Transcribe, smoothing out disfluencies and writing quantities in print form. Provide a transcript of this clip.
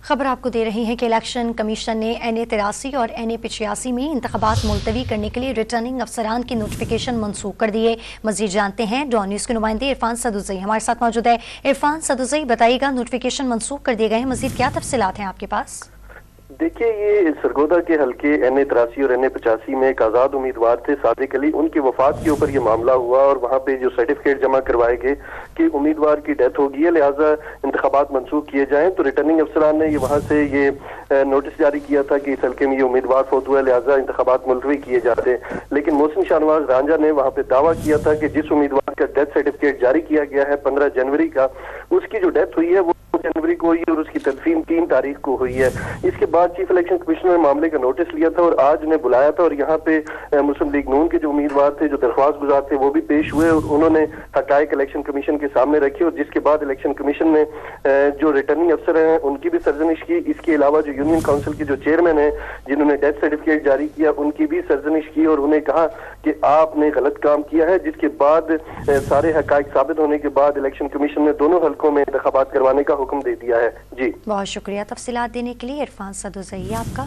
خبر آپ کو دے رہی ہے کہ الیکشن کمیشن نے NA83 اور NA85 میں انتخابات ملتوی کرنے کے لیے ریٹرننگ افسران کی نوٹیفیکیشن منسوخ کر دیے۔ مزید جانتے ہیں ڈان نیوز کے نمائندے عرفان سدوزئی ہمارے ساتھ موجود ہے۔ عرفان سدوزئی، بتائیے گا نوٹیفیکیشن منسوخ کر دیے گئے ہیں، مزید کیا تفصیلات ہیں آپ کے پاس؟ دیکھیے، یہ سرگودا کے حلقے NA83 اور NA85 میں ایک آزاد امیدوار تھے صادق علی، ان کی وفات کے اوپر یہ معاملہ ہوا اور وہاں پہ جو سرٹیفکیٹ جمع کروائے گئے کہ امیدوار کی ڈیتھ ہو گئی ہے، لہٰذا انتخابات منسوخ کیے جائیں، تو ریٹرننگ افسران نے یہ وہاں سے یہ نوٹس جاری کیا تھا کہ اس حلقے میں یہ امیدوار فوت ہوا ہے، لہٰذا انتخابات ملتوی کیے جاتے ہیں۔ لیکن محسن شاہنواز رانجھا نے وہاں پہ دعویٰ کیا تھا کہ جس امیدوار کا ڈیتھ سرٹیفکیٹ جاری کیا گیا ہے 15 جنوری کا، اس کی جو ڈیتھ ہوئی ہے وہ جنوری کو ہوئی اور اس کی تدفین 3 تاریخ کو ہوئی ہے۔ اس کے بعد چیف الیکشن کمشنر نے معاملے کا نوٹس لیا تھا اور آج انہیں بلایا تھا اور یہاں پہ مسلم لیگ نون کے جو امیدوار تھے، جو درخواست گزار تھے، وہ بھی پیش ہوئے اور انہوں نے حقائق الیکشن کمیشن کے سامنے رکھے، اور جس کے بعد الیکشن کمیشن نے جو ریٹرننگ افسر ہیں ان کی بھی سرزنش کی۔ اس کے علاوہ جو یونین کونسل کے جو چیئرمین ہیں جنہوں نے ڈیتھ سرٹیفکیٹ جاری کیا، ان کی بھی سرزنش کی اور انہیں کہا کہ آپ نے غلط کام کیا ہے، جس کے بعد سارے حقائق ثابت ہونے کے بعد الیکشن کمیشن نے دونوں حلقوں میں انتخابات کروانے کا حکم دے دیا ہے۔ جی، بہت شکریہ تفصیلات دینے کے لیے عرفان سدوزئی آپ کا۔